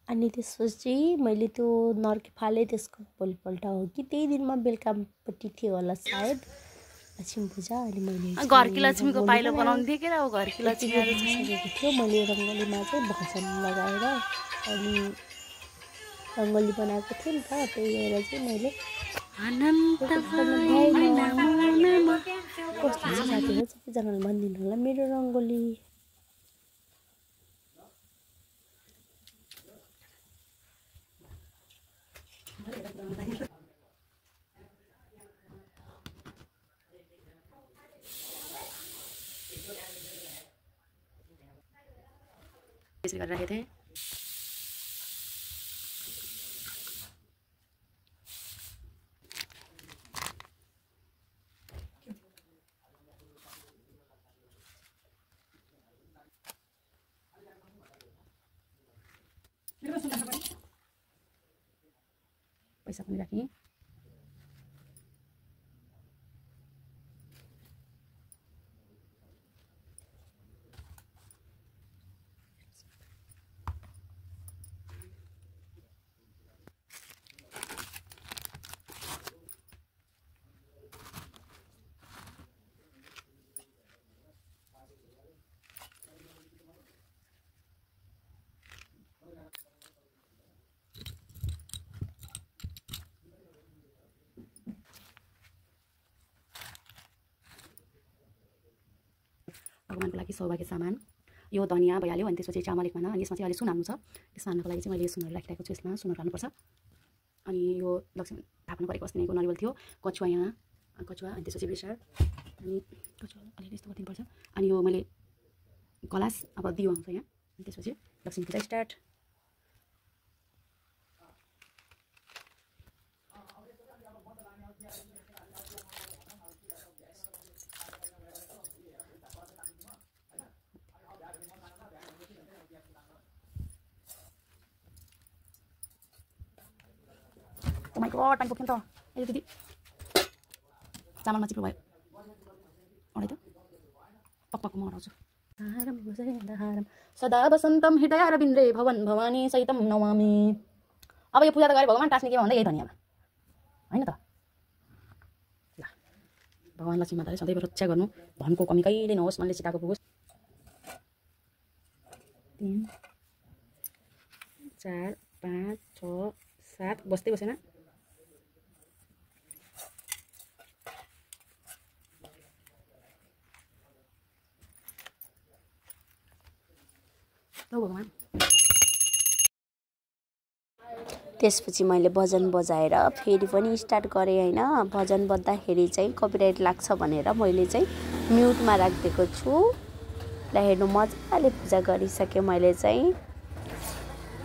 अनि त्यसपछि मैले त्यो नर्के फाले त्यसको भोलिपल्ट हो कि त्यही दिनमा बेलुकापट्टि थियो होला सायद लक्ष्मी पूजा। अनि मैले घरकी लक्ष्मीको पाइलो बनाउँथे के र घरकी लक्ष्मी सकेको थियो। मैले रङ्गोलीमा चाहिँ भजन लगाएर अनि रङ्गोली बनाएको थिएँ नि त, त्यही भएर चाहिँ मैले कस्तो छ साथीहरू सबैजनाले भनिदिनु होला मेरो रङ्गोली। यसरी गरेर राखेको थिएँ। पैसा पनि राखेँ। भगवानको लागि सौभाग्य सामान यो धनिया भइहाल्यो। अनि त्यसपछि चामल एक माना, अनि यसमा चाहिँ अहिले सुन हाल्नु छ। त्यसमा हाल्नको लागि चाहिँ मैले सुनहरू राखिरहेको छु। यसमा सुनहरू हाल्नुपर्छ। अनि यो लक्ष्मी ढाक्नु परेको अस्ति नैको नरिवल थियो, कचुवा यहाँ कचुवा, अनि त्यसपछि बेसार, अनि कचुवा अलिअलि यस्तो गरिदिनुपर्छ। अनि यो मैले गलास अब दियो आउँछ यहाँ। अनि त्यसपछि लक्ष्मी पूजा स्टार्ट। Oh my god, पानी पोख्यो नि त। ए दिदी चामलमा चिप्लो भयो। अरे त पकपक मराउँछु। सदा वसन्तम हृदय रविन्द्रे भवन भवानी सहितम नमामि। अब यो पूजा त गरे भगवान टास्ने के भन्दा यही धनियामा हैन त। ल भगवान लक्ष्मी माताले सधैँ रक्षा गर्नु, धनको कमी कहिले नहोस्, मनले चिताको पुगोस्। 3 4 5 6 7 बस्दै बसेन। त्यसपछि मैले भजन बजाएर फेरि पनि स्टार्ट गरेँ हैन। भजन बज्दाखेरि चाहिँ कपिराइट लाग्छ भनेर मैले चाहिँ म्युटमा राखिदिएको छु। ल हेर्नु मजाले पूजा गरिसकेँ मैले चाहिँ।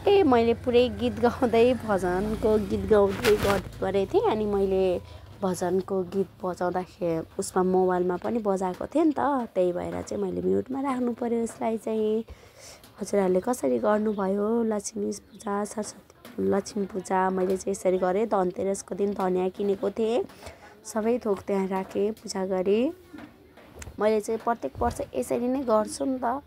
मैले पुरै गीत गाउँदै भजनको गीत गाउँदै गरेको थिएँ। अनि मैले भजनको गीत बजाउँदाखेरि उसमा मोबाइलमा पनि बजाएको थिएँ नि त, त्यही भएर चाहिँ मैले म्युटमा राख्नु पर्यो यसलाई चाहिँ। हजुरहरूले कसरी गर्नुभयो लक्ष्मी पूजा, सरस्वती लक्ष्मी पूजा? मैले चाहिँ यसरी गरेँ। धनतेरसको दिन धनियाँ किनेको थिएँ, सबै थोक त्यहाँ राखेँ, पूजा गरेँ। मैले चाहिँ प्रत्येक वर्ष यसरी नै गर्छु नि त।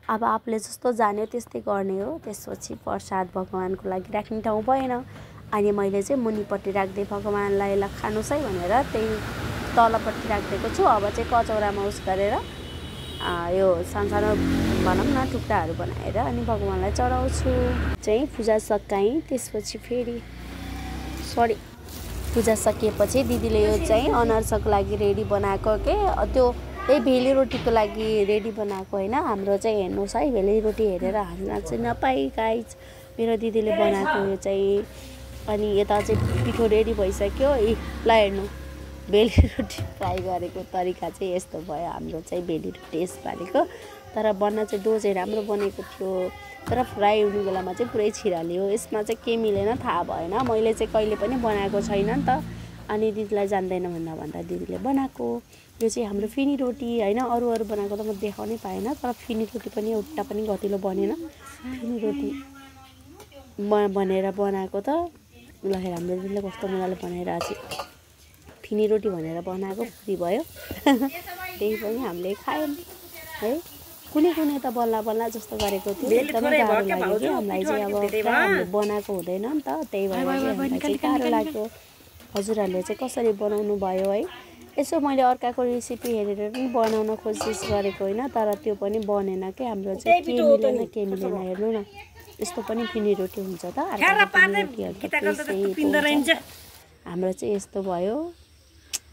अब आफूले जस्तो जान्यो त्यस्तै गर्ने हो। त्यसपछि प्रसाद भगवानको लागि राख्ने ठाउँ भएन, अनि मैले चाहिँ मुनिपट्टि राख्दै भगवानलाई ल खानुहोस् है भनेर त्यही तलपट्टि राखिदिएको छु। अब चाहिँ कचौरामा उस गरेर यो सानसानो भनौँ न टुक्राहरू बनाएर अनि भगवानलाई चढाउँछु चाहिँ। पूजा सकाएँ। त्यसपछि फेरि पूजा सकिएपछि दिदीले यो चाहिँ अनारसको लागि रेडी बनाएको के त्यो त्यही भेली रोटीको लागि रेडी बनाएको होइन। हाम्रो चाहिँ हेर्नुहोस् है, भेली रोटी हेरेर हाल्न चाहिँ नपाई गाइज, मेरो दिदीले बनाएको यो चाहिँ। अनि यता चाहिँ पिठो रेडी भइसक्यो। ल हेर्नु भेली रोटी फ्राई गरेको तरिका चाहिँ यस्तो भयो हाम्रो चाहिँ भेली रोटी यसपालिको। तर बन्न चाहिँ डो चाहिँ राम्रो बनेको थियो, तर फ्राई हुने बेलामा चाहिँ पुरै छिराल्यो। यसमा चाहिँ के मिलेन थाहा भएन। मैले चाहिँ कहिले पनि बनाएको छैन नि त, अनि दिदीलाई जान्दैन भन्दा दिदीले बनाएको। यो चाहिँ हाम्रो फिनी रोटी होइन, अरू बनाएको त म देखाउनै पाएन, तर फिनी रोटी पनि एउटा पनि गतिलो बनेन। फिनी रोटी भनेर बनाएको त ल हेर हाम्रो दिदीले कस्तो मजाले बनाएर चाहिँ फिनी रोटी भनेर बनाएको पुरी भयो। त्यही पनि हामीले खायौँ है। कुनै कुनै त बल्ला बल्ला जस्तो गरेको थियो एकदमै गाह्रो लाग्यो कि हामीलाई चाहिँ अब प्रायः हामीले बनाएको हुँदैन नि त त्यही भएर चाहिँ हामीलाई चाहिँ गाह्रो लाग्यो हजुरहरूले चाहिँ कसरी बनाउनु भयो है यसो मैले अर्काको रेसिपी हेरेर पनि बनाउन कोसिस गरेको होइन तर त्यो पनि बनेन कि हाम्रो चाहिँ के मिलेन हेर्नु न यस्तो पनि फिनी रोटी हुन्छ त हाम्रो चाहिँ यस्तो भयो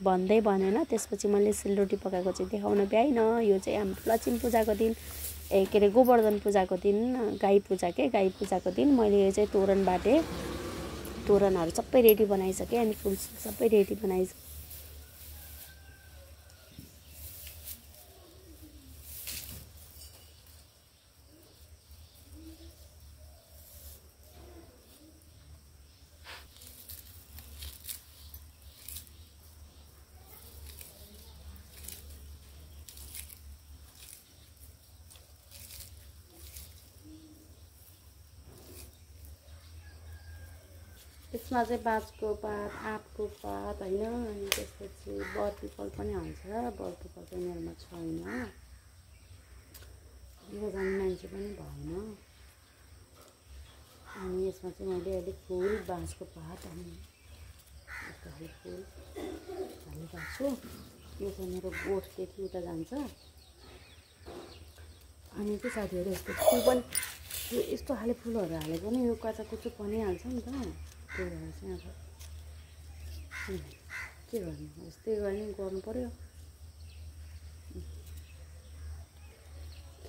भन्दै बनेन त्यसपछि मैले सेलरोटी पकाएको चाहिँ देखाउन भ्याइनँ यो चाहिँ हाम्रो लक्ष्मी पूजाको दिन के अरे गोवर्धन पूजाको दिन गाई पूजाको दिन मैले यो चाहिँ तोरण बाटे तोरणहरू सबै रेडी बनाइसकेँ अनि फुल सबै रेडी बनाइसकेँ त्यसमा चाहिँ बाँसको पात आँपको पात होइन अनि त्यसपछि बरपिपल पनि हाल्छ बरपिपल चाहिँ मेरोमा छैन यो जाने मान्छे पनि भएन अनि यसमा चाहिँ मैले अलिक फुल बाँसको पात अनि यस्तो खाले फुल हालिरहेको छु यो चाहिँ मेरो गोठदेखि उता जान्छ अनि त्यो साथीहरू यस्तो फुल पनि यस्तो खाले फुलहरू हालेको नि यो कचाकुचुक पनि हाल्छ नि त त्यही भएर चाहिँ अब के गर्नु यस्तै गर्नु पर्यो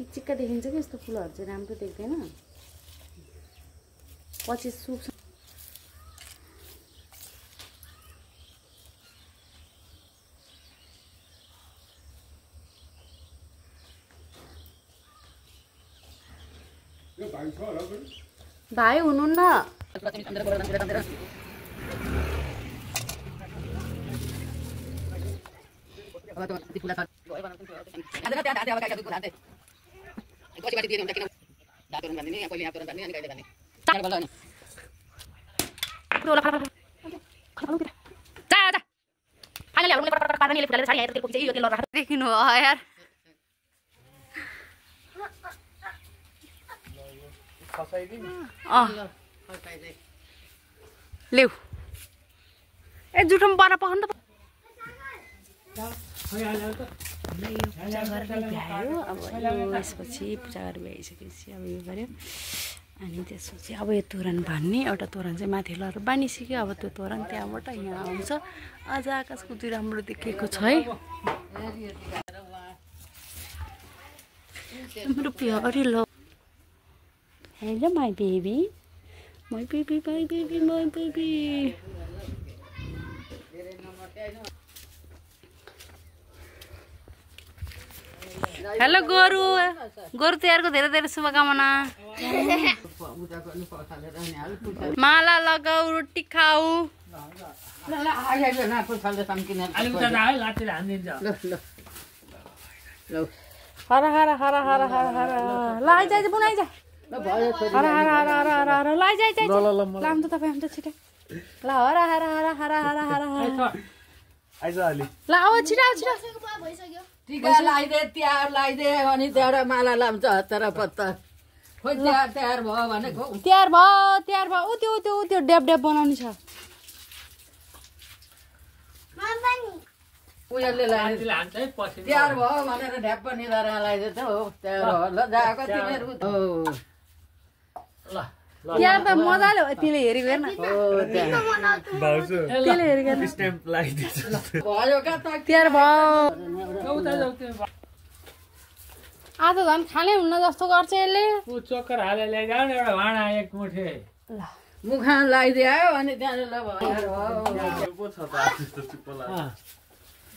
चिक्का देखिन्छ कि यस्तो फुलहरू चाहिँ राम्रो देख्दैन पछि सुक्छ भाइ हुनुहुन्न देखिनु यार लेउ ए जुठोमा पर पकाउनु त पूजा गरेर भ्यायो अब यसपछि पूजा गरेर भ्याइसकेपछि अब यो गऱ्यो अनि त्यसपछि अब यो तोरण बान्ने एउटा तोरण चाहिँ माथि लहर बानिसक्यो अब त्यो तोरण त्यहाँबाट यहाँ आउँछ आज आकाश कति राम्रो देखेको छ है मेरो प्यारी ल हेलो माई बेबी हेलो गोरु तिहारको धेरै धेरै शुभकामना माला लगाऊ रोटी खाऊ हरा हरा हरा हरा हरा हरा लाई जाइज बुनाइ जा हरा हरा हरा हरा हरा लाई जाइज लाम त तपाईँ त छिटो ल हरा हरा हरा हरा हरा हरा आइज अलि ल आउ छिटो छिटो टिका लगाइदे तिहार लगाइदे अनि त्यहाँबाट माला लाम्छ हतार पत्ता खोइ तिहार भयो भनेको तिहार भयो उ त्यो डेप बनाउनु छ उयोले तिहार भयो भनेर ढ्याप्प निधार लगाइदिएछ हो तिहार ल जाएको तिमीहरू ल तिहार त मजाले हो त्यसले हेरेको हेर्न त्यसले हेरेको भयो क्या त तिहार भयो आज झन् खाने हुन्न जस्तो गर्छ यसले चक्कर हालेर ल्याइजाऊ न एउटा भाँडा एक मुठे ल मुखा लगाइदियो अनि त्यहाँनिर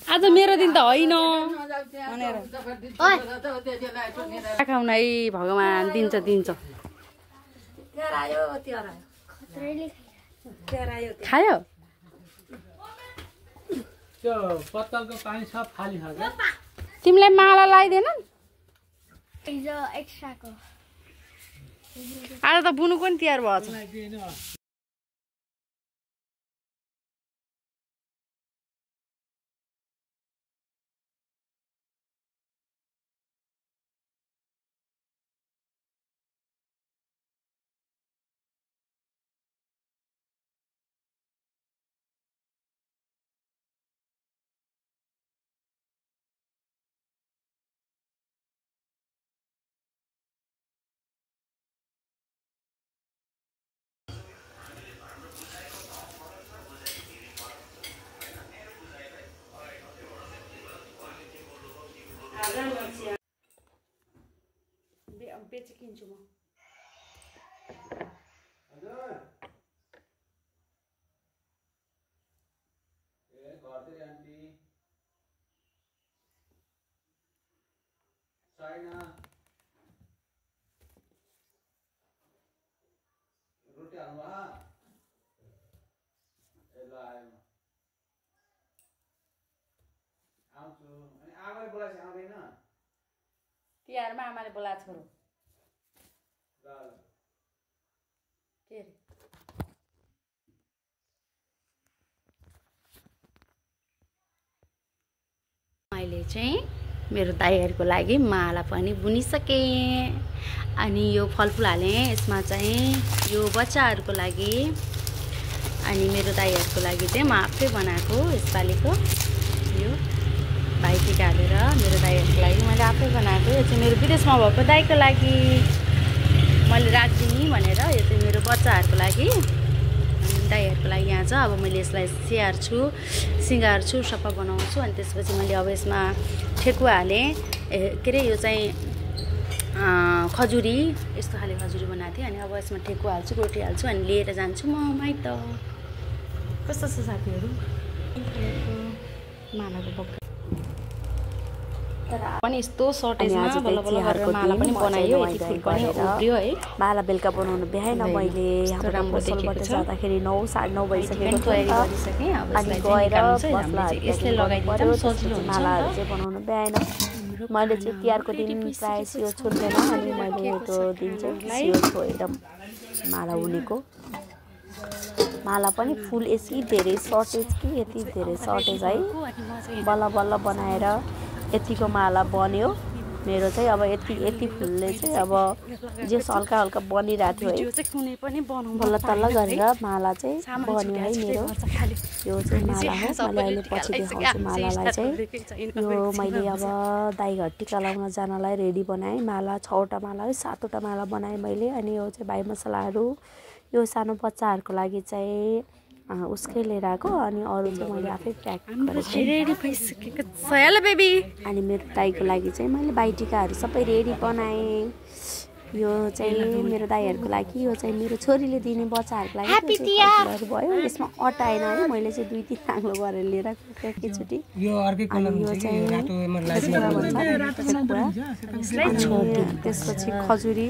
आज मेरो दिन त होइन खाउन है भगवान् दिन्छ खायो त्यो पत्तलको पानी सब फालिसक्यो तिमीलाई माला लगाइदिएन आज त बुनुको नि तिहार भएछ बेची किन्छु म रोटी हाल्नु आउँछु अनि आमाले बोलाएपछि आउँदैन तिहारमा आमाले बोलाएको छोरो के अरे मैले चाहिँ मेरो दाइहरूको लागि माला पनि बुनिसकेँ अनि यो फलफुल हालेँ यसमा चाहिँ यो बच्चाहरूको लागि अनि मेरो दाइहरूको लागि चाहिँ म आफै बनाएको यसपालिको यो भाइटिका हालेर मेरो दाइहरूको लागि मैले आफै बनाएको यो चाहिँ मेरो विदेशमा भएको दाइको लागि मैले राखिदिने भनेर यो चाहिँ मेरो बच्चाहरूको लागि अनि दाइहरूको लागि यहाँ छ। अब मैले यसलाई स्याहार्छु सिँगार्छु सफा बनाउँछु अनि त्यसपछि मैले अब यसमा ठेकुवा हालेँ के अरे यो चाहिँ खजुरी यस्तो खाले खजुरी बनाएको थिएँ अनि अब यसमा ठेकुवा हाल्छु रोटी हाल्छु अनि लिएर जान्छु म माइत। कस्तो छ साथीहरू मालाको बक्का तर पनि यस्तो सर्टेजमा बल्ल बल्ल गरेर माला पनि बनायो यति फुल पनि उब्रियो है। माला बेलुका बनाउनु भ्याएन मैले राम्रो देखेको छ जाँदाखेरि 9 9:30 भइसकेको तयारी गरिसकेँ। अब अनि यसलाई गएर चाहिँ यसले लगाइदिन्छ सजिलो हुन्छ मालाहरू चाहिँ बनाउनु भ्याएन। मैले चाहिँ तिहारको दिन प्रायः सियो छुट्दैन अनि मैले त्यो दिन चाहिँ सियो छोएर माला उनेको। माला पनि फुल यति धेरै सर्टेज कि यति धेरै सर्टेज है बल्ल बल्ल बनाएर यतिको माला बन्यो मेरो चाहिँ। अब यति फुलले चाहिँ अब जे हल्का हल्का बनिरहेको थियो है बल्ल तल्ल गरेर माला चाहिँ बन्यो है मेरो। यो चाहिँ माला हो मैले अहिले पछि देखाउँछु मालालाई चाहिँ। यो मैले अब दाइघर टिका लाउन जानलाई रेडी बनाएँ माला 6वटा माला है 7वटा माला बनाएँ मैले। अनि यो चाहिँ भाइ मसलाहरू यो सानो बच्चाहरूको लागि चाहिँ उसकै लिएर आएको अनि अरू चाहिँ मैले आफै प्याक बेबी अनि मेरो दाइको लागि चाहिँ मैले भाइटिकाहरू सबै रेडी बनाएँ। यो चाहिँ मेरो दाइहरूको लागि यो चाहिँ मेरो छोरीले दिने बच्चाहरूको लागि भयो। यसमा अटाएन है मैले चाहिँ 2-3 आङ्लो गरेर लिएर एकैचोटि यो त्यसपछि खजुरी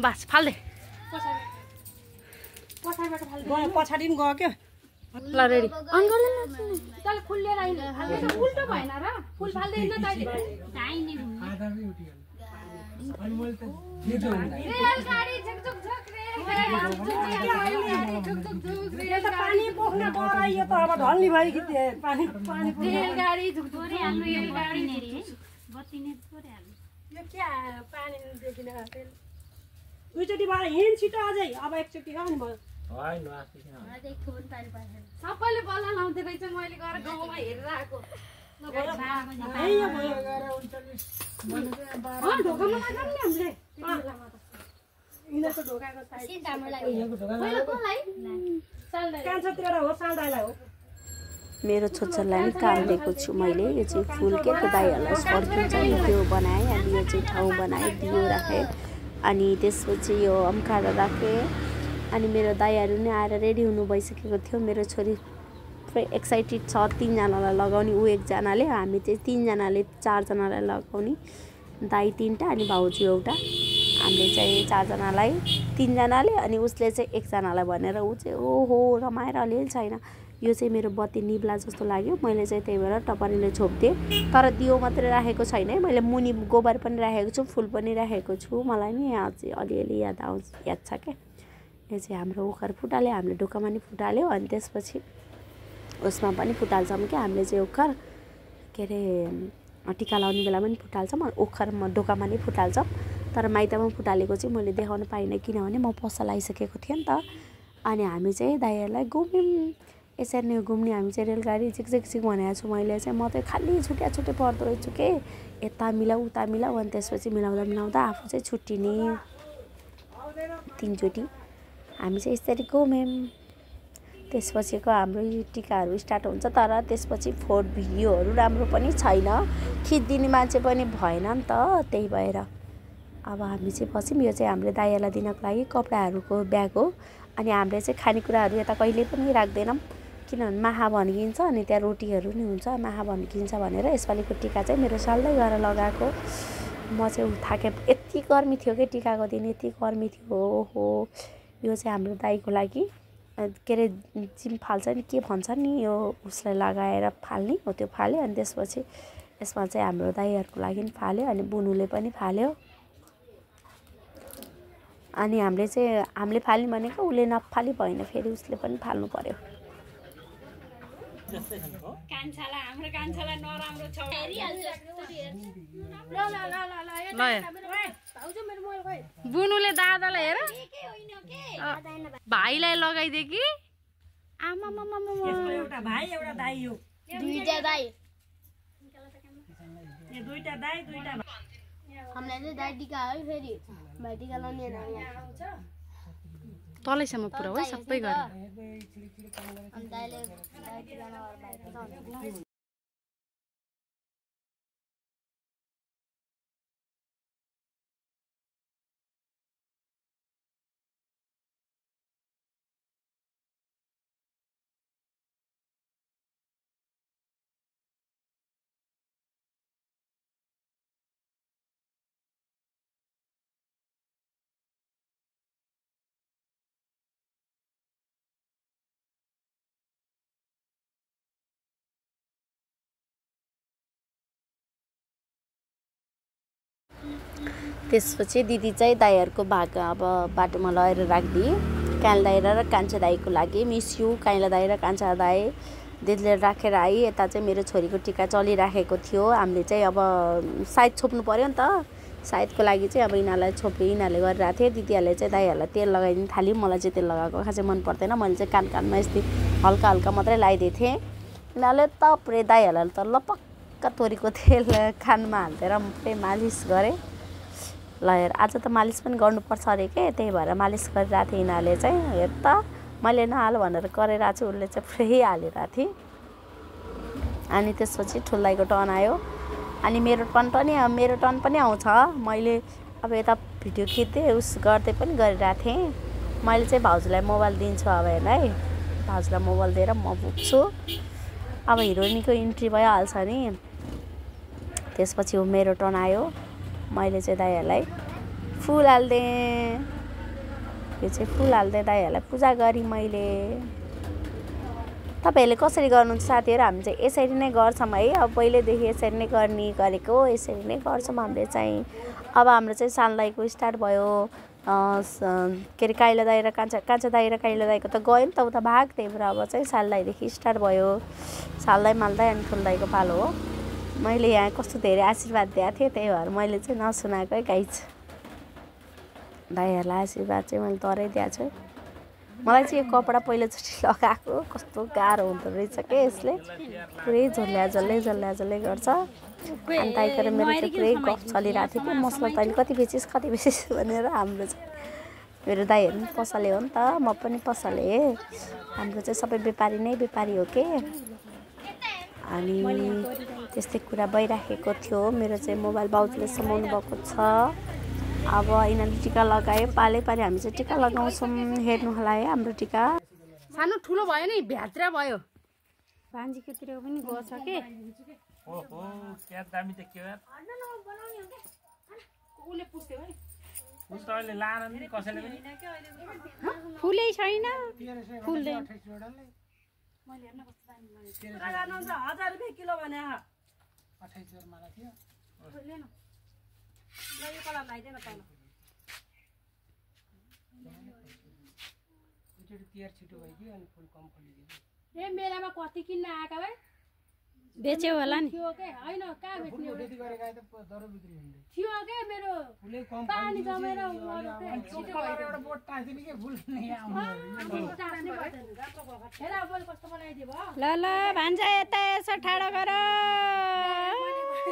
बस फाल्दे पछाडि पनि गयो क्या ल रेडी अन गर्नु तल फुल लिएर आइन फाल्दै उल्टो भएन र फुल फाल्दै न तैले चाहिने रेलगाडी झुक झुक रेलगाडी पानी बोक्न गराइयो त अब ढल्नी भयो कि पानी पानी रेलगाडी झुक झुक हाम्रो रेलगाडी नेरी बत्ती ने छोरे हाल्नु यो के पानी देखिन तेल दुईचोटी बार हिँड छिटो अझै अब एकचोटी आउनु भयो सबैले बल्ल लाउँदै रहेछ मैले गएर गाउँमा हेरेर आएको ढोकामा लाग्यो नि हामीले यिनीहरूको ढोकाको कान्छोतिर हो सालदाईलाई हो मेरो छोरालाई पनि काम दिएको छु मैले। यो चाहिँ फुल के को दाइहरूलाई फर्किन्छ नि त्यो बनाएँ अनि यो चाहिँ ठाउँ बनाएँ दियो राखेँ अनि त्यसपछि यो अम्काएर राखेँ अनि मेरो दाइहरू नै आएर रेडी हुनु भइसकेको थियो। मेरो छोरी पुरै एक्साइटेड छ 3जनालाई लगाउने ऊ एकजनाले हामी चाहिँ 3जनाले 4जनालाई लगाउने दाइ 3टा अनि भाउजू एउटा हामीले चाहिँ 4जनालाई 3जनाले अनि उसले चाहिँ 1जनालाई भनेर ऊ चाहिँ ओहो रमाएर अलिअलि छैन। यो चाहिँ मेरो बत्ती निब्ला जस्तो लाग्यो मैले चाहिँ त्यही भएर टपरीले छोप्दिएँ तर दियो मात्रै राखेको छैन है मैले मुनि गोबर पनि राखेको छु फुल पनि राखेको छु। मलाई नि यहाँ चाहिँ अलिअलि याद छ क्या। यो चाहिँ हाम्रो ओखर फुटाल्यो हामीले ढोकामा नि फुटाल्यो अनि त्यसपछि उसमा पनि फुटाल्छौँ क्या हामीले चाहिँ ओखर के अरे टिका लाउने बेलामा पनि फुटाल्छौँ ओखरमा ढोकामा नि फुटाल्छौँ तर माइतमा फुटालेको चाहिँ मैले देखाउन पाइनँ किनभने म पसल आइसकेको थिएँ नि त। अनि हामी चाहिँ दाइहरूलाई घुम्यौँ यसरी नै घुम्ने हामी चाहिँ रेलगाडी झिकझिक भनेको छु मैले चाहिँ म चाहिँ खालि छुट्टै पर्दो रहेछु के यता मिलाऊ उता मिलाऊ अनि त्यसपछि मिलाउँदा आफू चाहिँ छुट्टिने 3 चोटि हामी चाहिँ यसरी घुम्यौँ। त्यसपछिको हाम्रो टिकाहरू स्टार्ट हुन्छ। तर त्यसपछि फोटो भिडियोहरू राम्रो पनि छैन, खिचिदिने मान्छे पनि भएन नि त, त्यही भएर अब हामी चाहिँ बस्यौँ। यो चाहिँ हाम्रो दाइहरूलाई दिनको लागि कपडाहरूको ब्याग हो। अनि हामीले चाहिँ खानेकुराहरू यता कहिले पनि राख्दैनौँ, किनभने माहा भन्किन्छ अनि त्यहाँ रोटीहरू नि हुन्छ, माहा भन्किन्छ भनेर। यसपालिको टिका चाहिँ मेरो साल्दै गएर लगाएको। म चाहिँ थाके, यति गर्मी थियो कि टिकाको दिन यति गर्मी थियो। ओहो, यो चाहिँ हाम्रो दाइको लागि के अरे जिम फाल्छ नि, के भन्छ नि, यो उसलाई लगाएर फाल्ने हो, त्यो फाल्यो। अनि त्यसपछि यसमा चाहिँ हाम्रो दाइहरूको लागि पनि फाल्यो, अनि बुनुले पनि फाल्यो। अनि हामीले फाल्यौँ भनेको उसले नफाली भएन, फेरि उसले पनि फाल्नु पर्यो। बुनुले दादालाई हेर, भाइलाई लगाइदिए कि आमा एउटा भाइ एउटा दाइ हो, दुईटा दाइ दुईटा दाइ दुईटा भाइ। हामीलाई चाहिँ दाइ टिका है, फेरि भाइ टिका लाउने तलैसम्म पुरा है सबै गरे। अनि दाइले दाइ टिका लगाएर त्यसपछि दिदी चाहिँ दाइहरूको भाग अब बाटोमा लगेर राखिदिए। काइँला दाइ र कान्छा दाइको लागि मिस यु काइँला दाइ र कान्छा दाइ दिदीले राखेर आए। यता चाहिँ मेरो छोरीको टिका चलिराखेको थियो। हामीले चाहिँ अब सायद छोप्नु पर्यो नि त, सायदको लागि चाहिँ अब यिनीहरूलाई छोपे, यिनीहरूले गरिरहेको थिएँ। दिदीहरूले चाहिँ दाइहरूलाई तेल लगाइदिनु थाल्यो। मलाई चाहिँ तेल लगाएको खासै मन पर्दैन, मैले चाहिँ कानमा यस्तै हल्का हल्का मात्रै लगाइदिएको थिएँ। यिनीहरूले त पुरै दाइहरूलाई त लपक्क तोरीको तेल कानमा हालिदिएर पुरै मालिस गरेँ। ल हेर, आज त मालिस पनि गर्नुपर्छ अरे के, त्यही भएर मालिस गरिरहेको थिएँ। यिनीहरूले चाहिँ हेर त, मैले नहाल भनेर गरिरहेको छु, उसले चाहिँ पुरै हालिरहेको थिएँ। अनि त्यसपछि ठुल्दाइको टर्न आयो, अनि मेरो टर्न पनि आउँछ। मैले अब यता भिडियो खिच्दै उस गर्दै पनि गरिरहेको थिएँ। मैले चाहिँ भाउजूलाई मोबाइल दिन्छु अब हेर्न है, भाउजूलाई मोबाइल दिएर म पुग्छु। अब हिरोइनको इन्ट्री भइहाल्छ नि। त्यसपछि मेरो टर्न आयो, मैले चाहिँ दाइहरूलाई फुल हालिदिएँ। यो चाहिँ फुल हाल्दै दाइहरूलाई पूजा गरेँ मैले। तपाईँहरूले कसरी गर्नुहुन्छ साथीहरू? हामी चाहिँ यसरी नै गर्छौँ है, अब पहिल्यैदेखि यसरी नै गरेको, यसरी नै गर्छौँ हामीले चाहिँ। अब हाम्रो चाहिँ सालदाइको स्टार्ट भयो, के अरे काइँला दाइ र कान्छा दाइ र काइँला दाइको त गयो नि त उता भाग, त्यही भएर अब चाहिँ सालदाइदेखि स्टार्ट भयो। सालदाइ मालदाइ अनि ठुल्दाइको पालो हो। मैले यहाँ कस्तो धेरै आशीर्वाद दिएको थिएँ, त्यही भएर मैले चाहिँ नसुनाएकै गाइज। दाइहरूलाई आशीर्वाद चाहिँ मैले तरै दिएको छु। मलाई चाहिँ यो कपडा पहिलोचोटि लगाएको कस्तो गाह्रो हुँदो रहेछ के, यसले पुरै झोल्या गर्छ। अनि दाइको र मेरो चाहिँ पुरै गफ चलिरहेको थियो कि मसला तैँले कति बेचिस् भनेर। हाम्रो चाहिँ मेरो दाइहरू पनि पसले हो नि त, म पनि पसले, हाम्रो चाहिँ सबै व्यापारी हो के। अनि त्यस्तै कुरा भइराखेको थियो। मेरो चाहिँ मोबाइल बाउजूले समाउनु भएको छ। अब यिनीहरूले टिका लगायो, पालै हामी चाहिँ टिका लगाउँछौँ। हेर्नु होला है हाम्रो टिका। सानो ठुलो भयो नि, भ्यात्रा भयो। भान्जीकोतिर पनि गछ के। ओहो क्या दामी त के हो उसले पुस्थ्यो है, उस अहिले लान नि कसैले पनि फुलै छैन, फुल्दै 1000 रुपियाँ किलो भने 28 माला थियो। ल यो कलर लगाइदेन तल। छिटो भयो कि अनि फुल कम फुलिदियो। ए मेलामा कति किन्न आएका भाइ? बेच्यो होला नि। थियो के हैन, कहाँ बेच्ने हो? खेती गरेका त दरो बिक्री हुँदै थियो के। मेरो फुलै कम पानी जमेर छिटो एउटा बोट टाँसिदिने के फुल नै आउँछ। टाँस्ने पर्दैन हेर अब कस्तो बनाइदियो भयो। ल भान्जा यता यसो ठाडो गर। ल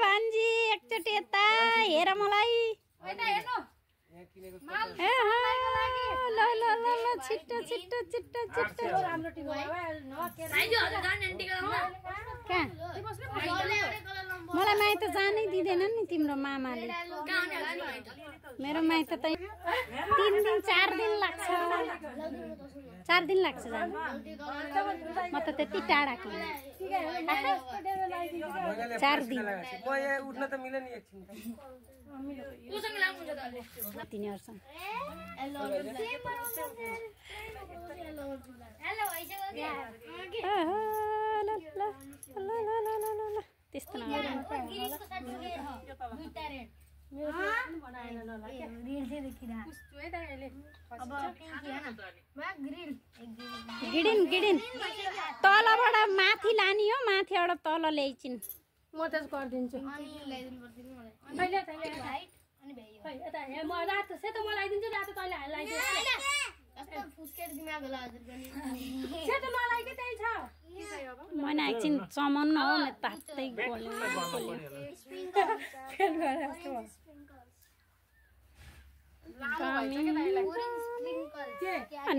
भान्जी एकचोटि यता हेर मलाई। हैन हेर्नु ल ल ल ल छिट्टो छिट्टो छिट्टो छिट्टो कहाँ मलाई माइत जानै दिँदैन नि तिम्रो मामाले मेरो माइत त 3 दिन 4 दिन लाग्छ 4 दिन लाग्छ जानु म त त्यति टाढाको 4 दिन उठ्न त मिल्यो नि एकछिन तिनीहरूसँग त्यस्तो गिडिन तलबाट माथि लाने हो माथिबाट तल ल्याइचिन् म त्यसो गरिदिन्छु रातो सेतो म लगाइदिन्छु रातो तैँले लगाइदिन्छु मैना एकछिन चमन हो न तातै गल्यो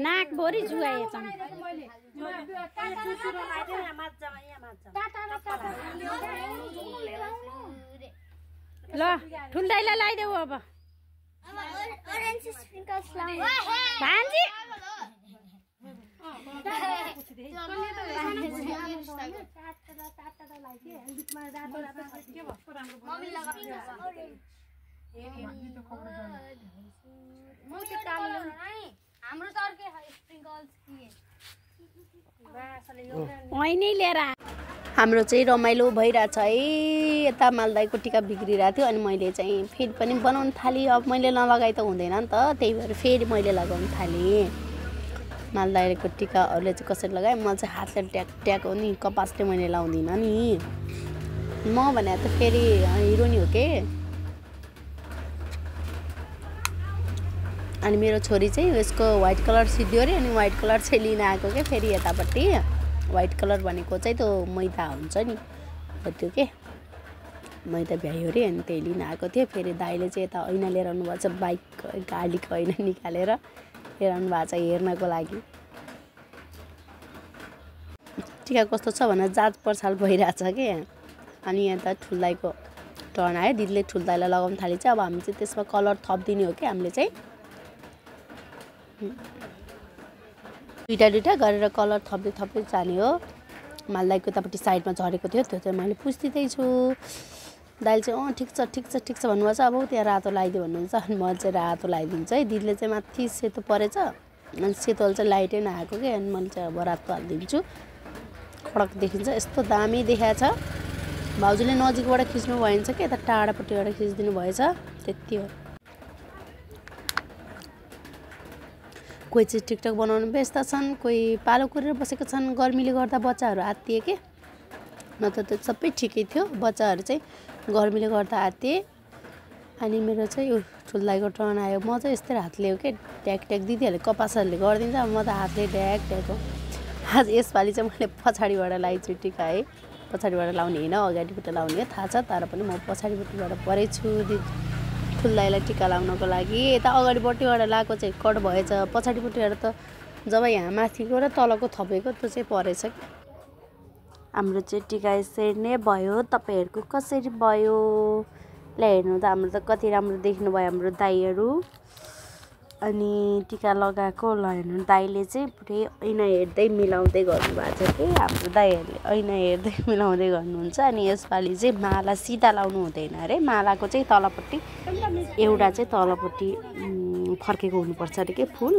नाकभरि जुवाएछन् ल ठुल्दाइलाई लगाइदेऊ अब भान्जी हाम्रो चाहिँ रमाइलो भइरहेछ है यता मालदाईको टिका बिग्रिरहेको थियो अनि मैले चाहिँ फेरि पनि बनाउन थालेँ अब मैले नलगाइ त हुँदैन नि त त्यही भएर फेरि मैले लगाउन थालेँ मालदाईको टिका अरूले चाहिँ कसरी लगाएँ म चाहिँ हातले ट्याक ट्याक हो नि कपासले मैले लाउँदिनँ नि म भने त फेरि हिरो नि हो के अनि मेरो छोरी चाहिँ यसको व्हाइट कलर सिद्धियो अरे अनि व्हाइट कलर चाहिँ लिन आएको के फेरि यतापट्टि व्हाइट कलर भनेको चाहिँ त्यो मैदा हुन्छ नि त्यो के मैदा भ्यायो अरे अनि त्यही लिन आएको थियो फेरि दाइले चाहिँ यता ऐना लिएर आउनु भएको छ बाइक गाडीको ऐना निकालेर लिएर आउनु भएको छ हेर्नको लागि टिका कस्तो छ भनेर जाँच पर्छाल भइरहेछ कि अनि यता ठुल्दाइको टर्न आयो दिदीले ठुल्दाइलाई लगाउन थालेछ अब हामी चाहिँ त्यसमा कलर थपिदिने हो कि हामीले चाहिँ दुईटा गरेर कलर थप्दै जाने हो मालदाईको उतापट्टि साइडमा झरेको थियो त्यो चाहिँ मैले पुछ्दिँदैछु दाइले चाहिँ ठिक छ भन्नुभएको छ अब त्यहाँ रातो लगाइदियो भन्नुहुन्छ अनि म चाहिँ रातो लगाइदिन्छु है दिदीले चाहिँ माथि सेतो परेछ अनि सेतोले चाहिँ लाइटै नआएको कि अनि मैले चाहिँ अब रातो हालिदिन्छु खडक देखिन्छ यस्तो दामी देखाएको छ भाउजूले नजिकबाट खिच्नु भएछ कि यता टाढापट्टिबाट खिचिदिनु भएछ त्यति हो कोही चाहिँ टिकटक बनाउनु व्यस्त छन् कोही पालो कुरेर बसेको छन् गर्मीले गर्दा बच्चाहरू आत्तिए के न त त्यो सबै ठिकै थियो बच्चाहरू चाहिँ गर्मीले गर्दा आत्तिए अनि मेरो चाहिँ ठुल्दाइको टर्न आयो म चाहिँ यस्तै हातले हो कि ट्याक ट्याक दिदीहरूले कपासहरूले गरिदिन्छ म त हातले ट्याक ट्याक हो आज यसपालि चाहिँ मैले पछाडिबाट लगाइछु टिका है पछाडिबाट लाउने होइन अगाडिबाट लाउने थाहा छ तर पनि म पछाडिपट्टिबाट परेछु ठुल्दाइलाई टिका लाउनको लागि यता अगाडिपट्टिबाट लगाएको चाहिँ कट भएछ पछाडिपट्टिबाट त जब यहाँ माथिको र तलको थपेको त्यो चाहिँ परेछ कि हाम्रो चाहिँ टिका यसरी नै भयो तपाईँहरूको कसरी भयो ल हेर्नु त हाम्रो त कति राम्रो देख्नुभयो हाम्रो दाइहरू अनि टिका लगाएको ल हेर्नु दाइले चाहिँ पुरै ऐना हेर्दै मिलाउँदै गर्नुभएको छ कि हाम्रो दाइहरूले ऐना हेर्दै मिलाउँदै गर्नुहुन्छ अनि यसपालि चाहिँ माला सिधा लाउनु हुँदैन अरे मालाको चाहिँ तलपट्टि एउटा चाहिँ तलपट्टि फर्केको हुनुपर्छ अरे के फुल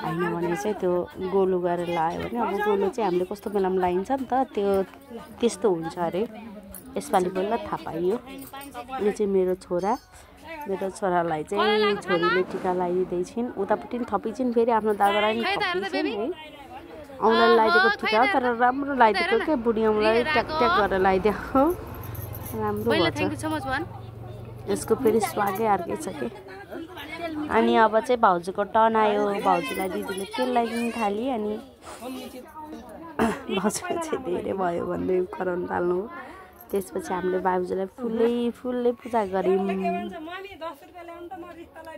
होइन भने चाहिँ त्यो गोलो गरेर लगायो भने अब गोलो चाहिँ हामीले कस्तो बेलामा लगाइन्छ नि त त्यो त्यस्तो हुन्छ अरे यसपालि बल्ल थाहा पाइयो यो चाहिँ मेरो छोरालाई चाहिँ छोरीले टिका लगाइदिँदैछिन् उतापट्टि पनि थपिन्छन् फेरि आफ्नो दादालाई पनि थपिन्छन् है औँलाई लगाइदिएको टिका तर राम्रो लगाइदिएको क्या बुढी औँलाई ट्याक ट्याक गरेर लगाइदिएको राम्रो भन्छ यसको फेरि स्वागै अर्कै छ कि अनि अब चाहिँ भाउजूको टर्न आयो भाउजूलाई दिदीले तेल लगाइदिनु थाली अनि भाउजूले चाहिँ धेरै भयो भन्दै कराउनु थाल्नु त्यसपछि हामीले बाबुजीलाई फुलले पूजा गऱ्यौँ।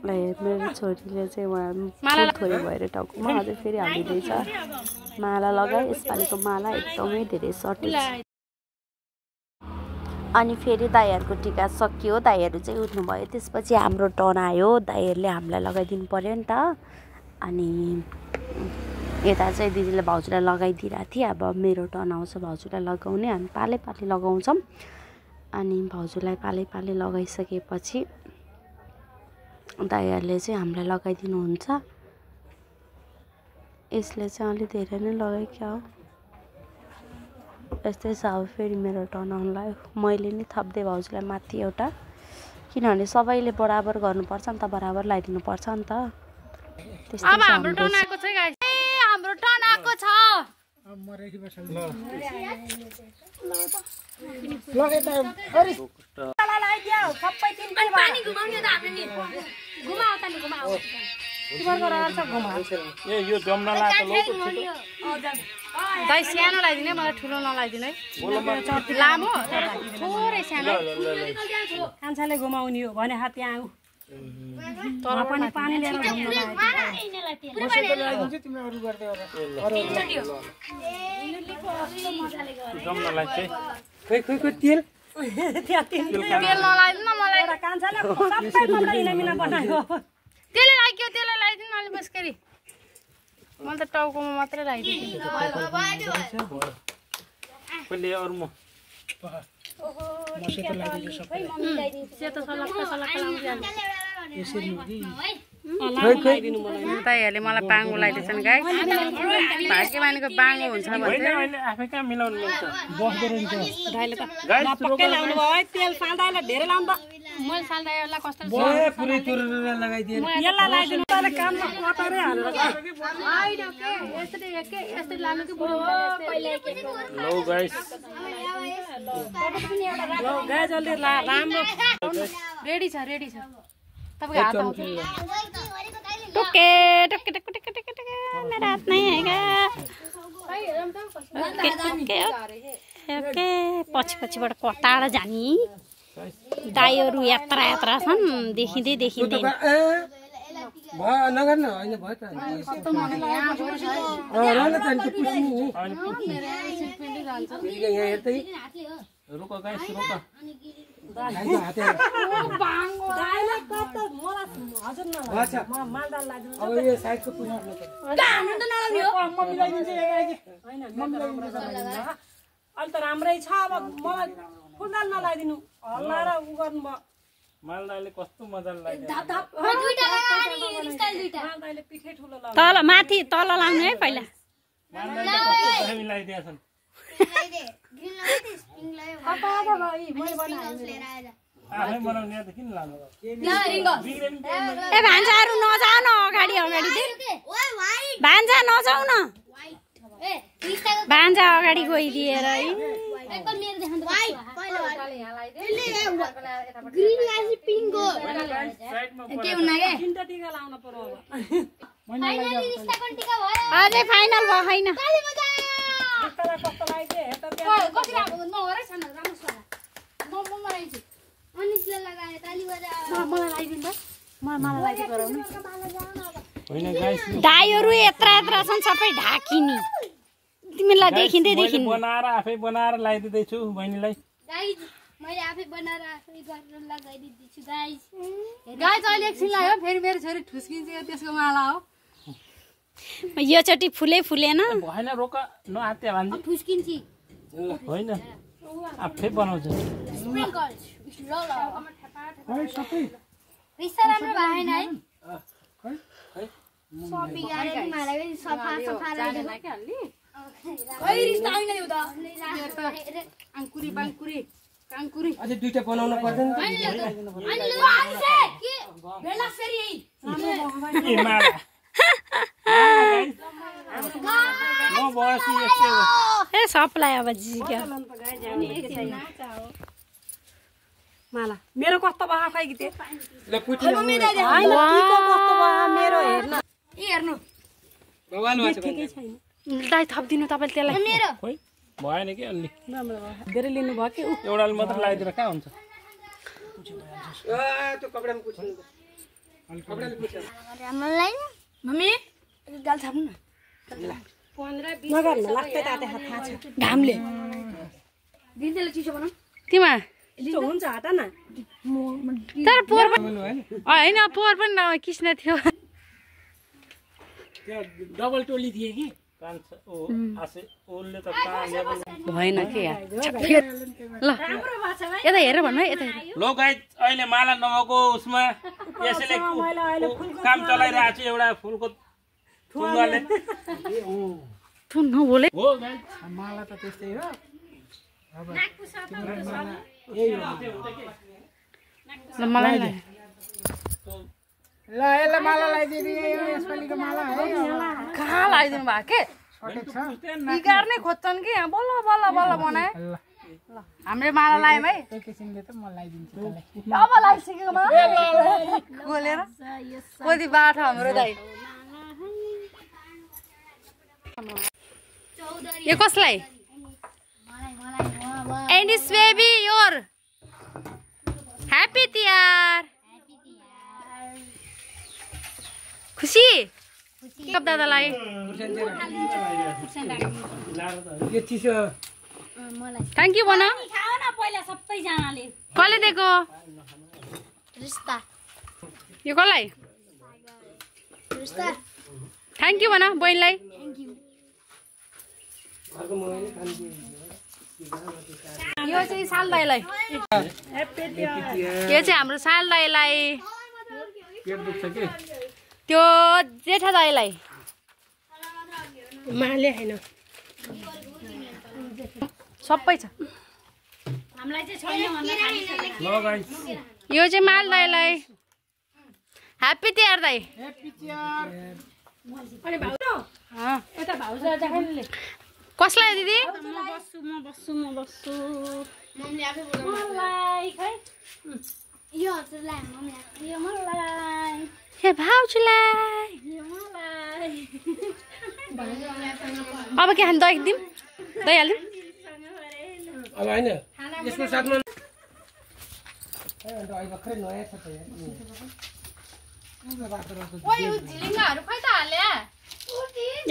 मेरो छोरीले चाहिँ उहाँ थोरै भएर टाउकोमा अझै फेरि हालिदिँदैछ। माला लगाए, यसपालिको माला एकदमै धेरै सर्टेज। अनि फेरि दाइहरूको टिका सकियो, दाइहरू चाहिँ उठ्नुभयो। त्यसपछि हाम्रो टर्न आयो, दाइहरूले हामीलाई लगाइदिनु पर्यो नि त। अनि यता चाहिँ दिदीले भाउजूलाई लगाइदिइरहेको थिएँ। अब मेरो टर्न आउँछ भाउजूलाई लगाउने, हामी पालै लगाउँछौँ। अनि भाउजूलाई पालै लगाइसकेपछि दाइहरूले चाहिँ हामीलाई लगाइदिनुहुन्छ। यसले चाहिँ अलि धेरै नै लगायो क्या हो। यस्तै छ। अब फेरि मेरो टर्न आउनु लाग्यो। मैले नि थप्दै भाउजूलाई माथि एउटा, किनभने सबैले बराबर गर्नुपर्छ नि त, बराबर लगाइदिनुपर्छ नि त। अब हाम्रो टर्न आएको छ गाइस। हाम्रो टर्न आएको छ। यो जम्न लाग्छ लोक दाइ सानो लगाइदिने, मलाई ठुलो नलाइदिने। लामो थोरै सानो। कान्छाले घुमाउने हो भने हात त्यहाँ आऊ। तर पनि पानी लिएर जम्न लाग्छ खोइ तेल नलाइदिनु मलाई। कान्छाले सबै कपडा इनामिना बनायो। त्यसले लाग्यो, त्यसले लगाइदिनु अलि बस्करी। मैले त टाउकोमा मात्रै लगाइदिएँ। पहिले अरू म सेतो सलक्क लाउँछ। दाइहरूले मलाई बाङ्गो लगाइदिएछन् गाई। भाग्यमानीको बाङ्गो हुन्छ भने आफै कहाँ मिलाउनु मिल्छ। दाइले त पक्कै लाउनु भयो है। तेल साल्दाले धेरै लाउँदा मैले साल्दालाई कस्तो पुरै तुरेर लगाइदिए यसलाई लगाइदिनु तर काममा कतरै हालेर यस्तै लानु कि बुढो लो गाइस गाय जल्दी राम्रो रेडी छ तपाईको हात आउँछ। टुके टुके टुके टुके टुके टुके मेरा हाथ नहीं आएगा। ओके पछि-पछिबाट कताड जानी दाइहरू यात्रा छन् देखिँदै नगर्न हैन भयो त यहाँ हेर्दै रुक गाइस रुक। अब यो साइडको पुस्नु अहिले त राम्रै छ। अब मलाई फुलदाल नलाइदिनु हल्ला र उ गर्नु भयो। मालदाले कस्तो मजाले लाग्यो। मालदाले पिठै ठुलो लाग्यो। तल माथि तल लाउने है पहिला। मालदाले कस्तो दामी लगाइदिएछन्। आफै बनाउने त किन लानु। ए भान्जाहरू नजाऊ न अगाडि भान्जा नजाऊ न। भान्जा अगाडि गइदिएर है। अझै फाइनल भयो होइन। दाइहरू यत्रा छन् सबै ढाकिनी। तिमीलाई देखिँदै बनाएर आफै बनाएर लगाइदिँदैछु बहिनीलाई। मैले आफै बनाएर आफै गरेर लगाइदिन्छु गाइस। अहिले एकछिन लाग्यो फेरि मेरो छोरी ठुस्किन्छ त्यसको माला हो। यो चोटि फुलेन भएन रोक नआत्या भान्जी ठुस्किन्छ होइन आफै बनाउँछु। रिस्ता राम्रो भएन है। सबै गाडी मारेको सफा राख्दैन के हल्ली। खै रिस्ता हैन यो त। काङ्कुरी अझै दुईटा बनाउन पर्दैन। ए सबलाई अब जिग्यो माला मेरो कस्तो भयो खै गीते हेर्नु ठिकै छैन। दाइ थपिदिनु तपाईँले त्यसलाई। भएन कि अलि धेरै लिनुभयो कि एउटाले मात्र लगाइदिएर कहाँ हुन्छ त्यो कपडामा पुछ्नु कपडाले पुछ मम्मी गाल थाप्नु न नगर्नु लाग्दै ताते थाहा छ घामले दिदीले चिसो बनाऊ तिमा यस्तो हुन्छ हटा न तर पोहोर होइन पोहोर पनि किस्न थियो त्यहाँ डबल टोली थिए कि उसले त भएन के यार ल यता हेर भन्नु है यता हेर लो गाइस अहिले माला नभएको उसमा यसैले काम चलाइरहेको छु एउटा फुलको थुङ्गाले थु नबोले हो गाइस माला त त्यस्तै हो ल मलाई ल यसलाई माला लगाइदिनु यसपालिको माला है कहाँ लगाइदिनु भएको के बिगार नै खोज्छन् कि यहाँ बल्ल बल्ल बल्ल बनाए ल हामीले माला लगायौँ है एकैछिनले त म लगाइदिन्छु त्यसलाई अब लगाइसकेको माला खोलेर कति बाटो हाम्रो दाइ यो कसलाई एन्डिस बेबी योर ह्याप्पी तिहार खुसी कब दादालाई यो चिसो थ्याङ्क यू भन खाऊ न पहिला सबैजनाले कसले दिएको रिस्ता यो कसलाई रिस्ता थ्याङ्क यू भन बहिनीलाई यो चाहिँ साल दाइलाई यो चाहिँ हाम्रो साल दाइलाई पेट दुख्छ कि त्यो जेठा दाइलाई माले हैन सबै छ हामीलाई चाहिँ छैन भन्दा खाली ल गाइस यो चाहिँ माल दाइलाई ह्याप्पी तिहार दाइ अनि भाउजू यता भाउजू जाखाइले कसलाई दिदी म बस्छु मम्मीले आफै बोलाउनु मलाई खै यो हजुरलाई मम्मीले यो मलाई हे भाउजूलाई यो मलाई अब के खाने दही दिउँ दही हालिदिउँ अब होइन यसको साथमा अहिले भर्खरै नयाँ छ त ओइ झिलिङ्गाहरू खै त हाल्या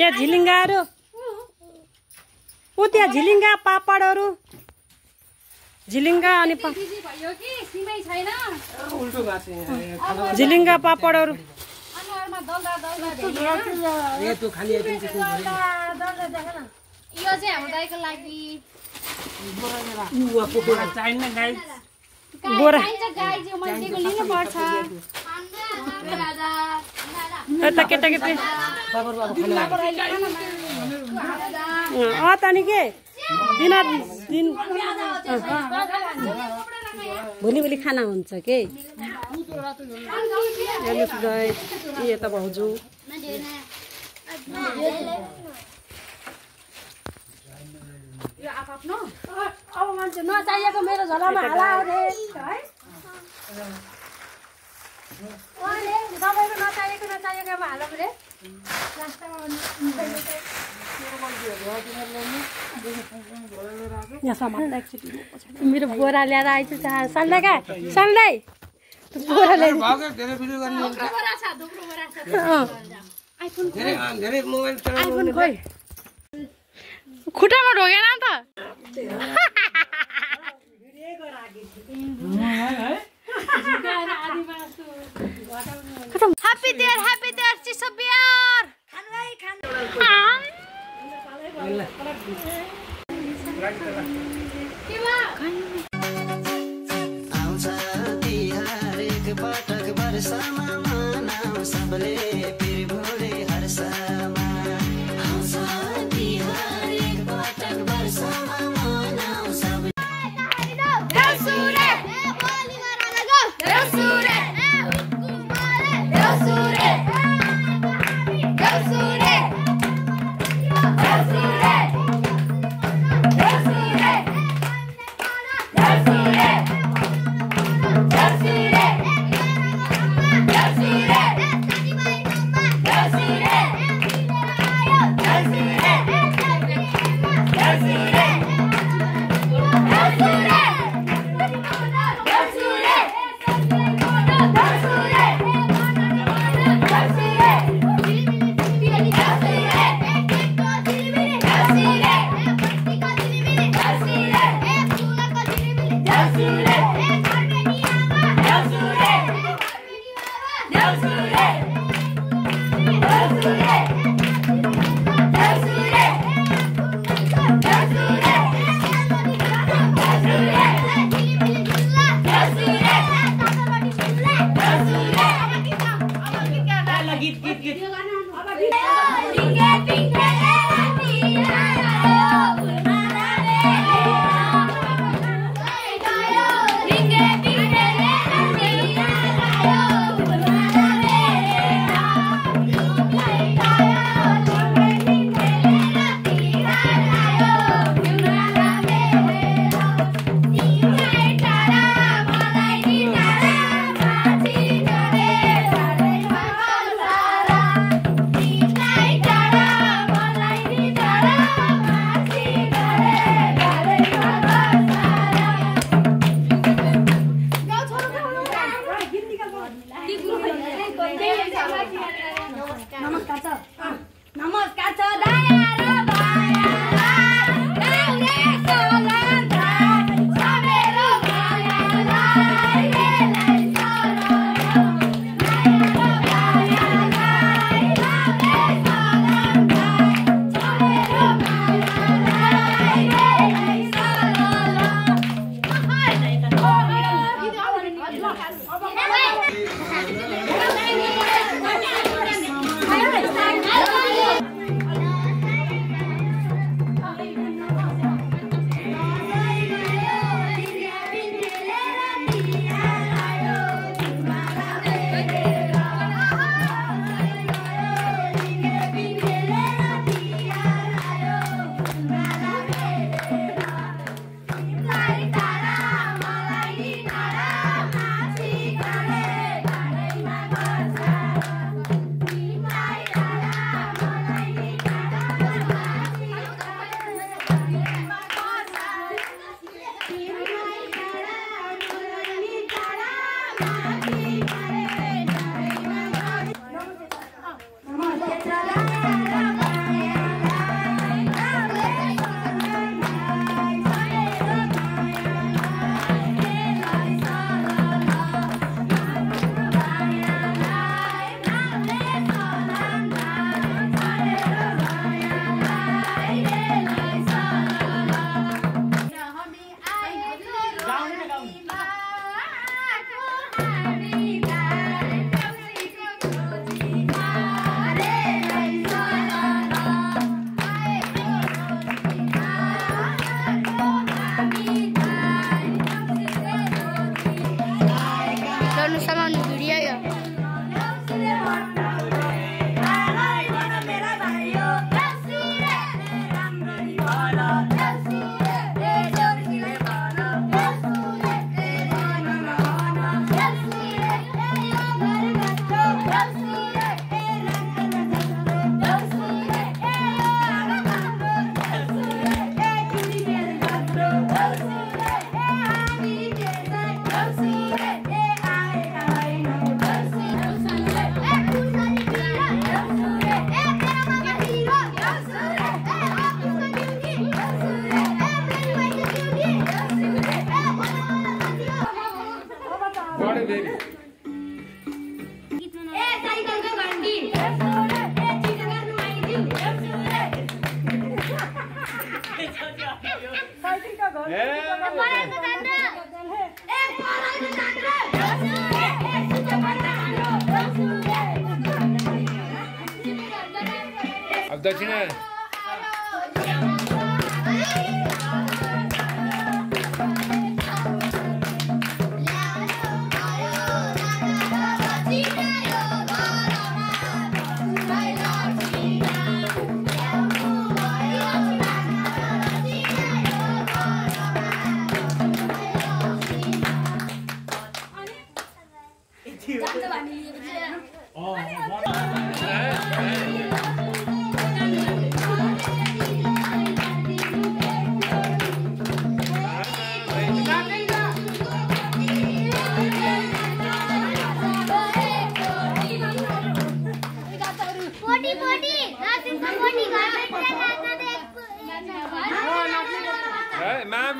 या झिलिङ्गाहरू उ त्यहाँ झिलिङ्गा पापडहरू झिलिङ्गा अनि दिदी भयो कि सिमै छैन उल्टो भएको छ यहाँ झिलिङ्गा पापडहरू अनुहारमा दल्दा दल्दा ए त्यो खाली आइदिन्छ यो चाहिँ हाम्रो दाइको लागि चाहिन्न गाइस बोरा चाहिन्छ गाई चाहिँ मैले दिएको लिनुपर्छ यता केटाकेटी तनी के दिन भोलि खाना हुन्छ के यता भाउजू अब मान्छे नचाहिएको मेरो झोलामा हाला रे है सबैको नचाहिएको हालौँ रे मेरो बोरा ल्याएर आइछ सन्दै क्या सन्दै बोरा ल्याइ धेरै मोबाइल आइफोन खोइ खुट्टामा ढोगेन त ह्याप्पी देयर चिसो बियर आउँछ तिहार एक पटक वर्षमा मनाऊ सबले पिर भोरे हर्षमा आउँछ तिहार एक पटक वर्षमा मनाऊ सबले Happy दक्षिणा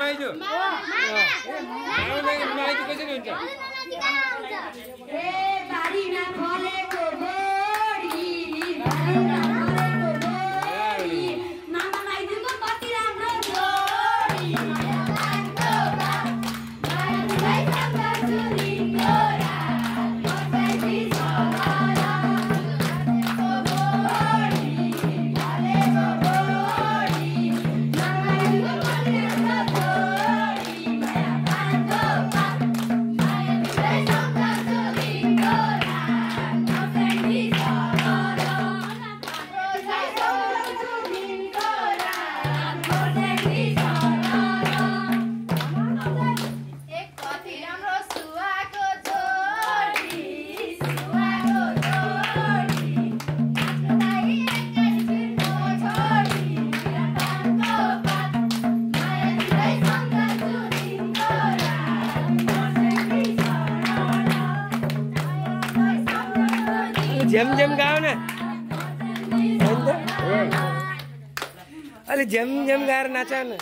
माइजू माइजू कसरी हुन्छ झ्याम गाओ न अलि झ्याम गाएर नाच न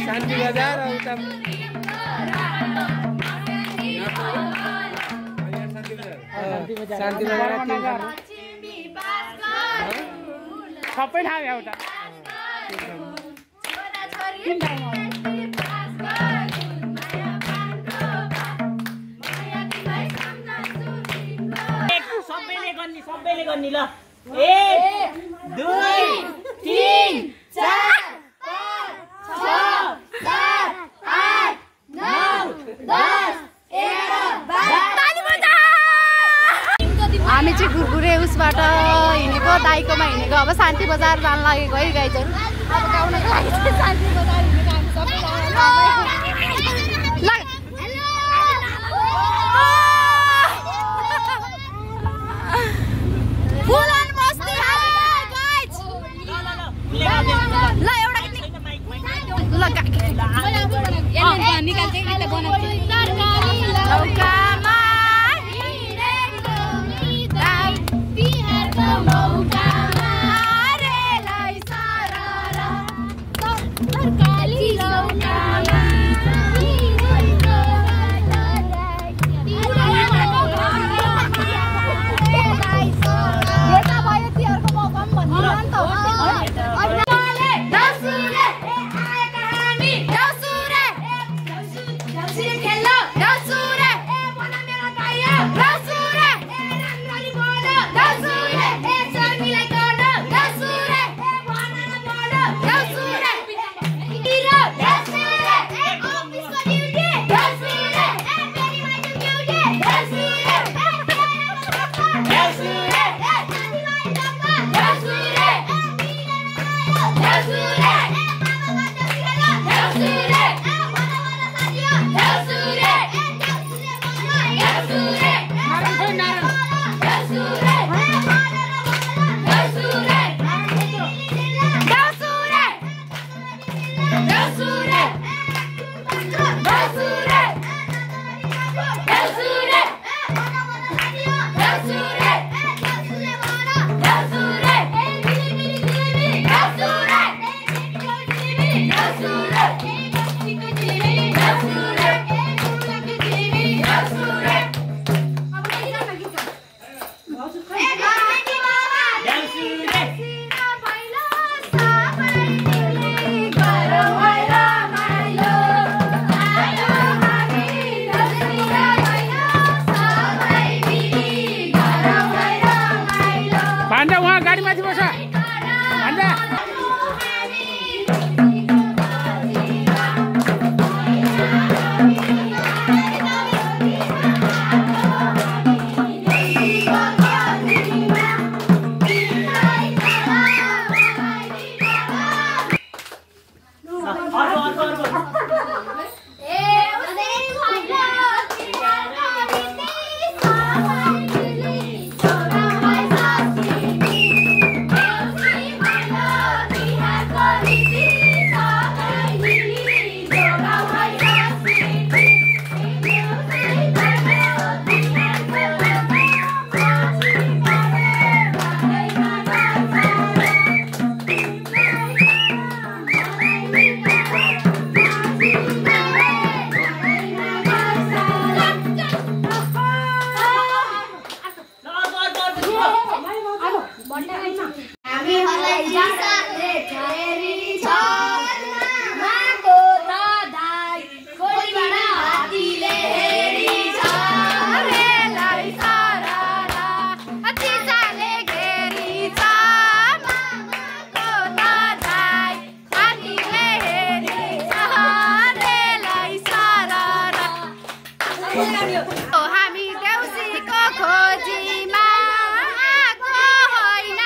शान्ति बजार शान्ति बजार सबै ठाउँ एउटा सबैले गर्ने ल 1 2 3 4 5 6 7 8 9 10 11 हामी चाहिँ गुरगुरे उसबाट हिँडेको दाइकोमा हिँडेको अब शान्ति बजार जान लागेको है गाइजहरू अब गाउनको लागि चाहिँ शान्ति बजार हिँडेको हामी सबै हामी देउसीको खोजीमा आएको होइन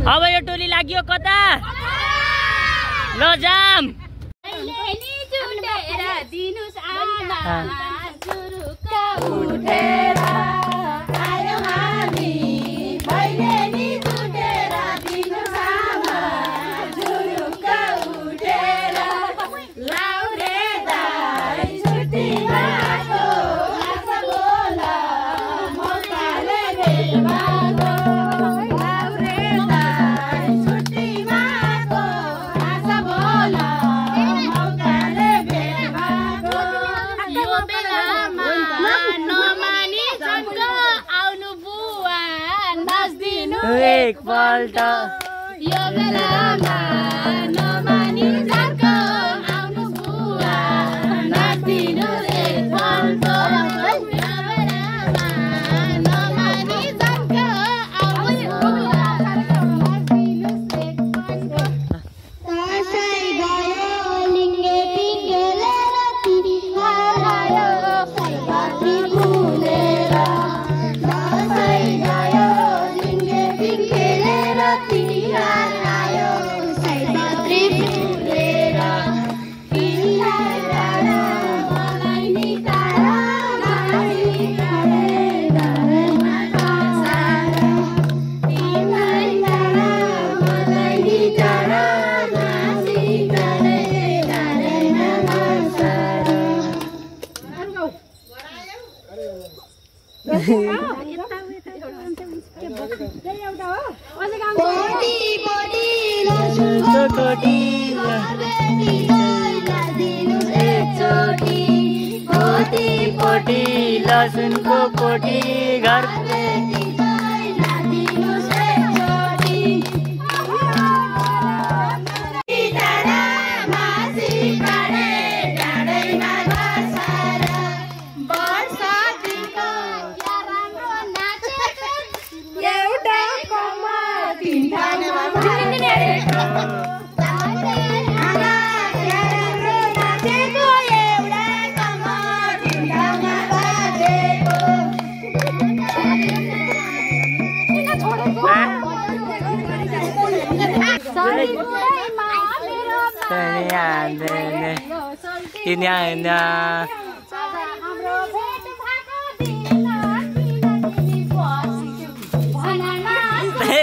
अब यो टोली लाग्यो कता लजाम एक पल्ट यो बेलामा नमानी झर्को आउनु बुवा नाच्दिनु एक पल्ट यो बेलामा नमानी झर्को आउनु बुवा नाच्दिनु एक पल्ट कसै गयो लिङ्गे पिङ्गेलेर तिमी हरायो सैबाती फुलेर कसै गयो पोटी लसुनको पोटी घर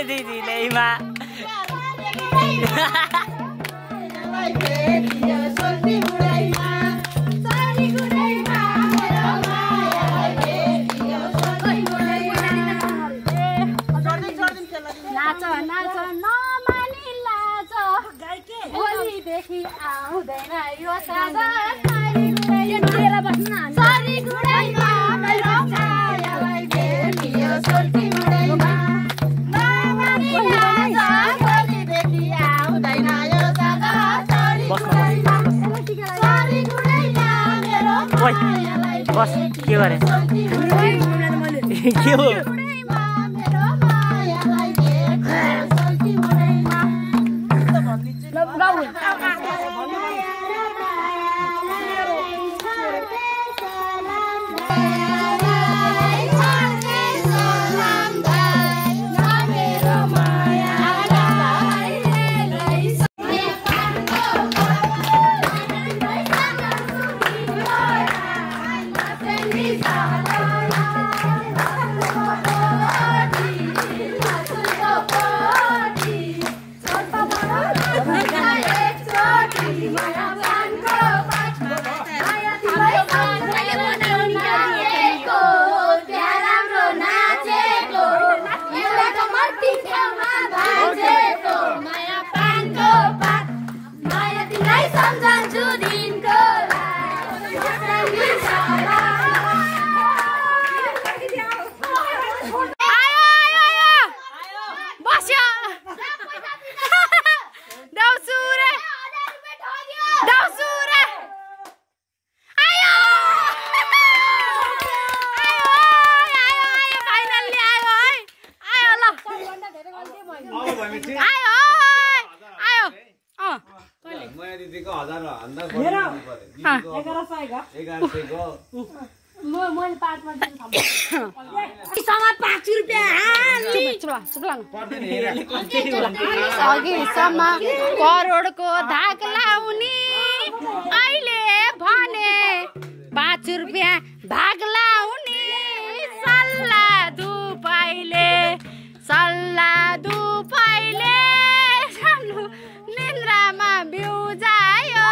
दिदीलेमा नाच नाच नमानी लाज भोलिदेखि आउँदैन यो साझा सरी गुडैमा मेरो छायालाई भेटियो सोल्टी मुडैमा बस के गरे के हो अघिसम्म करोडको धाक लाउने अहिले भने 5 रुपियाँ भाग लाउने सल्लाह दुपाइले सानो निन्द्रामा बिउजायो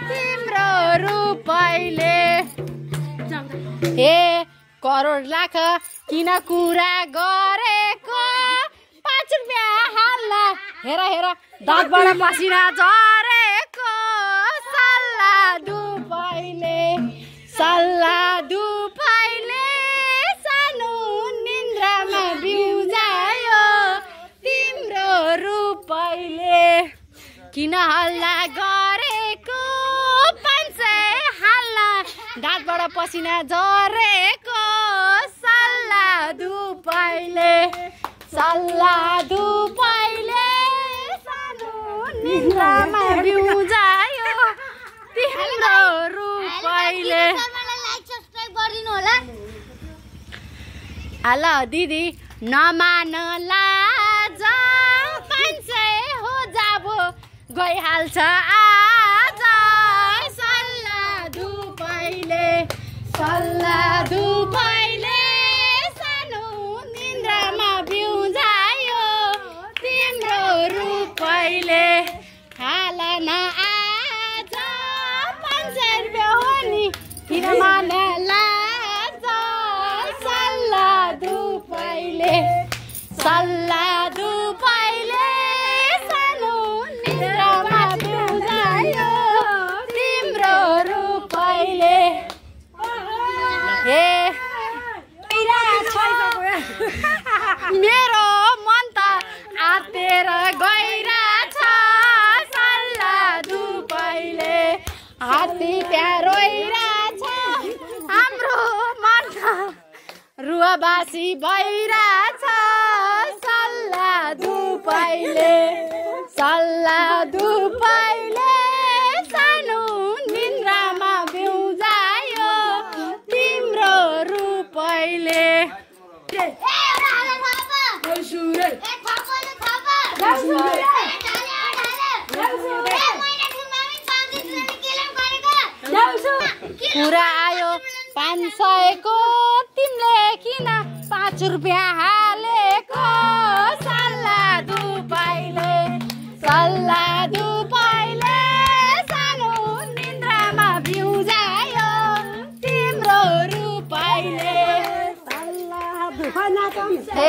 तिम्रो रूपैले हे करोड लाख किन कुरा गरेको 5 रुपियाँ हाल्ला हेर हेर दाँतबाट पसिना झरेको सल्लाह दुपाइले सानो निन्द्रामा बिउजायो तिम्रो रूपैले किन हल्ला गरेको 500 हाल्ला दाँतबाट पसिना झरेको सल्लाह दुपाइले सानो निन्द्रामा बिउजायो तिम्रो रूपैले हेल दिदी नमान लाज 500 हो जाबो गइहाल्छ आज सल्लाह दुपाइले सानो निन्द्रामा बिउजायो तिम्रो रूपैले हालन आज 500 रुपियाँ हो नि किन मान लाज सल्लाह दुपाइले सानो निन्द्रामा बिउजायो तिम्रो रूपैले हे मेरो मन त आतेर गइरहेछ सल्लाह दुपाइले हात्ती त्यहाँ रोइरहेछ हाम्रो मन त रुवाबासी भइरहेछ सल्लाह दुपाइले सानो निन्द्रामा बिउजायो तिम्रो रूपैले कुरा आयो 500 को तिमीले किन 5 रुपियाँ हालेको सल्लाह दुपाइले सानो निन्द्रामा बिउजायो तिम्रो रूपैले सल्लाह दुपाइले